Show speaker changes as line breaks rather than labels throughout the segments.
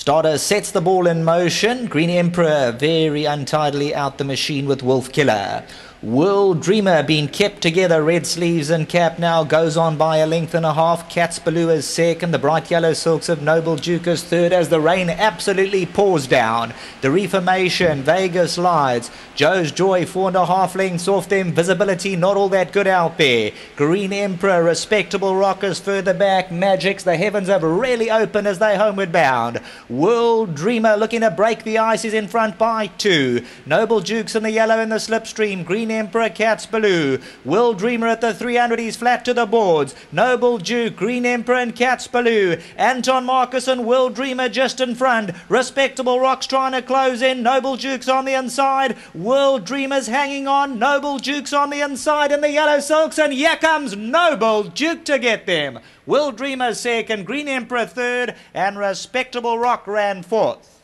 Starter sets the ball in motion. Green Emperor very untidily out the machine with Wolf Killer. World Dreamer being kept together, red sleeves and cap now, goes on by a length and a half. Cat's Baloo is second, the bright yellow silks of Noble Duke is third as the rain absolutely pours down. The Reformation, Vegas Lights, Joe's Joy 4.5 lengths off them, visibility not all that good out there. Green Emperor, Respectable Rockers further back, Magics, the heavens have really opened as they homeward bound. World Dreamer looking to break the ice is in front by 2. Noble Duke's in the yellow in the slipstream, Green Emperor, Cat's Baloo. World Dreamer at the 300, he's flat to the boards. Noble Duke, Green Emperor and Cat's Baloo. Anton Marcus and World Dreamer just in front. Respectable Rock's trying to close in. Noble Duke's on the inside. World Dreamer's hanging on. Noble Duke's on the inside in the yellow silks, and here comes Noble Duke to get them. World Dreamer second, Green Emperor third, and Respectable Rock ran fourth.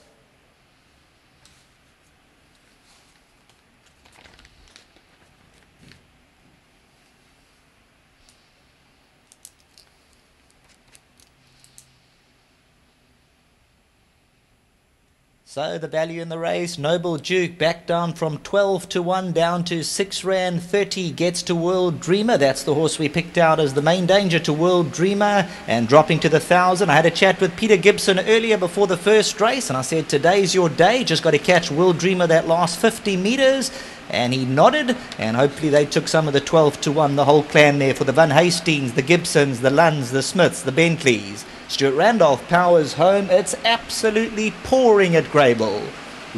So the value in the race, Noble Duke back down from 12 to 1 down to 6 Rand 30, gets to World Dreamer. That's the horse we picked out as the main danger to World Dreamer, and dropping to the 1,000. I had a chat with Peter Gibson earlier before the first race, and I said, today's your day, just got to catch World Dreamer that last 50 metres. And he nodded, and hopefully they took some of the 12 to 1, the whole clan there for the Van Hastings, the Gibsons, the Lunds, the Smiths, the Bentleys. Stuart Randolph powers home. It's absolutely pouring at Greyville.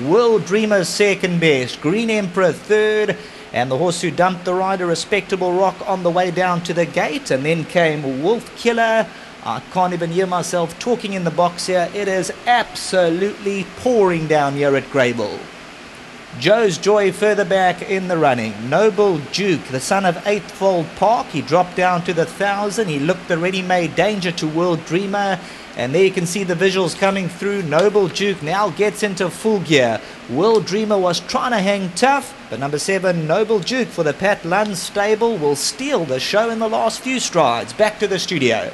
World Dreamer second best, Green Emperor third, and the horse who dumped the rider, Respectable Rock, on the way down to the gate. And then came Wolf Killer. I can't even hear myself talking in the box here. It is absolutely pouring down here at Greyville. Joe's Joy further back in the running. Noble Duke, the son of Eightfold Park, he dropped down to the 1,000. He looked the ready-made danger to World Dreamer. And there you can see the visuals coming through. Noble Duke now gets into full gear. World Dreamer was trying to hang tough, but number 7, Noble Duke for the Pat Lund stable, will steal the show in the last few strides. Back to the studio.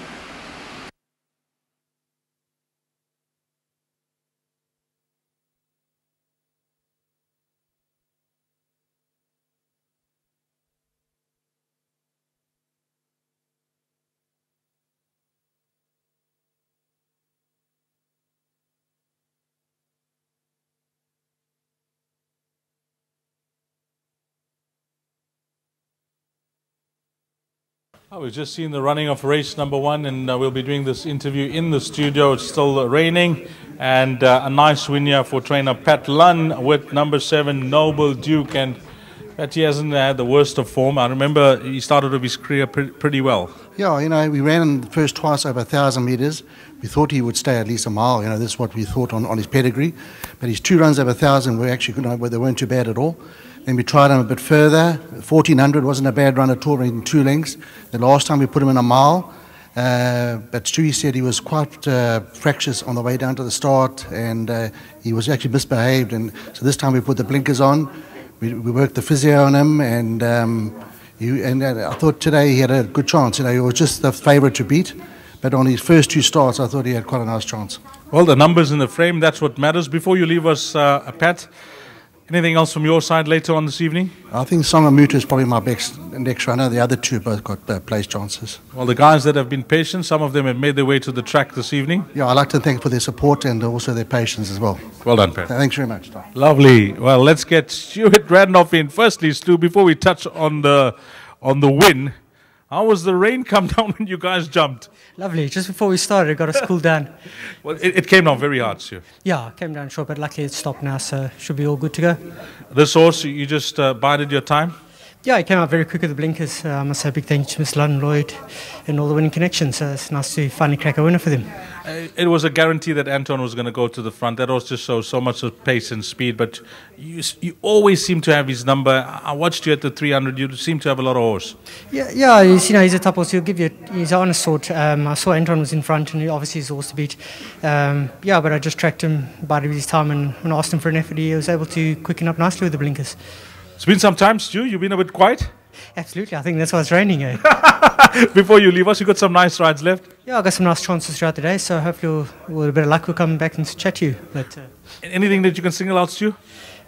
We've just seen the running of race number 1, and we'll be doing this interview in the studio. It's still raining, and a nice win here for trainer Pat Lund with number 7, Noble Duke. And Pat, he hasn't had the worst of form. I remember he started off his career pretty well.
Yeah, you know, we ran the first twice over 1,000 metres. We thought he would stay at least a mile. You know, this is what we thought on his pedigree. But his 2 runs over 1,000 were actually, they weren't too bad at all. Then we tried him a bit further. 1,400 wasn't a bad run at all, in 2 lengths. The last time we put him in a mile. But Stewie said he was quite fractious on the way down to the start, and he was actually misbehaved. And so this time we put the blinkers on. We worked the physio on him, and I thought today he had a good chance. You know, he was just the favourite to beat. But on his first 2 starts, I thought he had quite a nice chance.
Well, the numbers in the frame, that's what matters. Before you leave us, Pat, anything else from your side later on this evening? I
think Songamutu is probably my best next runner. The other 2 both got place chances.
Well, the guys that have been patient, some of them have made their way to the track this evening.
Yeah, I'd like to thank for their support and also their patience as well.
Well done, Pat.
Thanks very much, Tom.
Lovely. Well, let's get Stuart Randolph in. Firstly, Stu, before we touch on the win, how was the rain come down when you guys jumped?
Lovely. Just before we started, it got us cooled down.
Well, it came down very hard, Stu.
Yeah, it came down short, but luckily it's stopped now, so should be all good to go.
This horse, you just bided your time?
Yeah, he came out very quick with the blinkers. I must say a big thank you to Mr. London Lloyd and all the winning connections. So it's nice to finally crack a winner for them.
It was a guarantee that Anton was going to go to the front. That horse just shows so much of pace and speed, but you always seem to have his number. I watched you at the 300. You seem to have a lot of horse.
Yeah, he's a top horse. He'll give you. He's an honest sort. I saw Anton was in front, and he obviously is a horse to beat. But I just tracked him, bided his time, and when I asked him for an effort, he was able to quicken up nicely with the blinkers.
It's been some time, Stu. You've been a bit quiet.
Absolutely. I think that's why it's raining.
Before you leave us, you got some nice rides left?
Yeah, I got some nice chances throughout the day, so hopefully with a bit of luck we'll come back and chat to you. But
Anything that you can single out, Stu?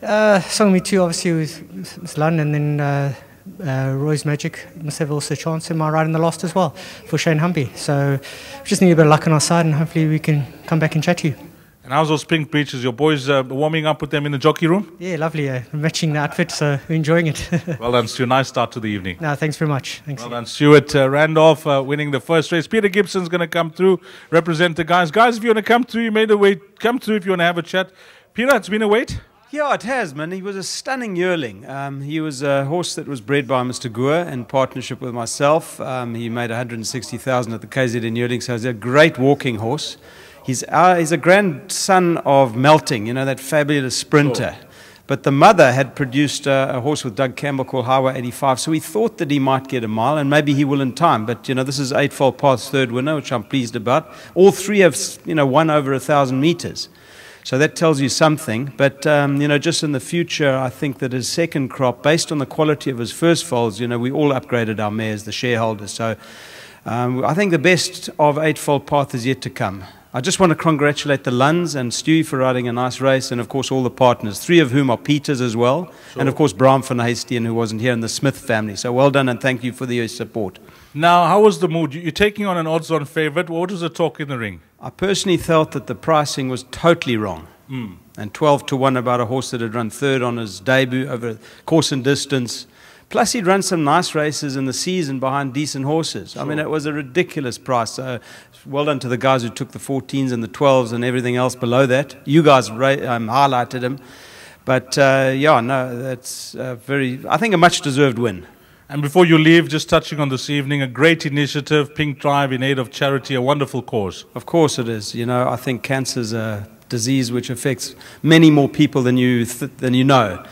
Song Me Too, obviously, with London, and then Roy's Magic must have also a chance in my ride in the last as well for Shane Humpy. So we just need a bit of luck on our side, and hopefully we can come back and chat to you.
And how's those pink breeches? Your boys warming up with them in the jockey room?
Yeah, lovely. Matching the outfit, so we're enjoying it.
Well done, Stu. Nice start to the evening.
No, thanks very much. Thanks.
Well done, Stuart Randolph, winning the first race. Peter Gibson's going to come through, represent the guys. Guys, if you want to come through, you made a wait. Come through if you want to have a chat. Peter, it's been a wait.
Yeah, it has, man. He was a stunning yearling. He was a horse that was bred by Mr. Goer in partnership with myself. He made 160,000 at the KZN yearling, so he's a great walking horse. He's a grandson of Melting, you know, that fabulous sprinter. Oh. But the mother had produced a horse with Doug Campbell called Highway 85, so we thought that he might get a mile, and maybe he will in time. But, you know, this is Eightfold Path's third winner, which I'm pleased about. All three have, you know, won over 1,000 meters. So that tells you something. But, you know, just in the future, I think that his second crop, based on the quality of his first foals, you know, we all upgraded our mares, the shareholders. So I think the best of Eightfold Path is yet to come. I just want to congratulate the Lunds and Stewie for riding a nice race, and of course all the partners, three of whom are Peters as well, sure. And of course Bram van Heystien, who wasn't here, and the Smith family. So well done, and thank you for your support.
Now, how was the mood? You're taking on an odds-on favourite. What was the talk in the ring?
I personally felt that the pricing was totally wrong. And 12 to 1 about a horse that had run third on his debut over course and distance. Plus, he'd run some nice races in the season behind decent horses. Sure. I mean, it was a ridiculous price. So, well done to the guys who took the 14s and the 12s and everything else below that. You guys highlighted him. But, yeah, no, that's I think a much-deserved win.
And before you leave, just touching on this evening, a great initiative, Pink Drive in aid of charity, a wonderful cause.
Of course it is. You know, I think cancer's a disease which affects many more people than you know.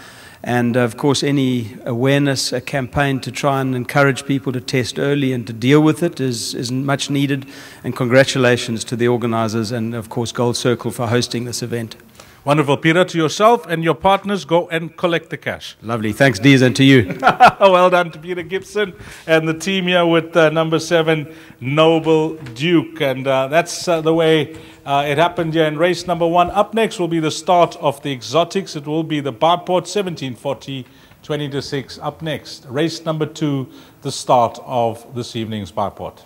And, of course, any awareness, a campaign to try and encourage people to test early and to deal with it is much needed. And congratulations to the organisers and, of course, Gold Circle for hosting this event.
Wonderful. Peter, to yourself and your partners, go and collect the cash.
Lovely. Thanks, Deez, and to you.
Well done to Peter Gibson and the team here with number 7, Noble Duke. And that's the way it happened here in race number 1. Up next will be the start of the exotics. It will be the Barport 1740, 20 to 6. Up next, race number 2, the start of this evening's Barport.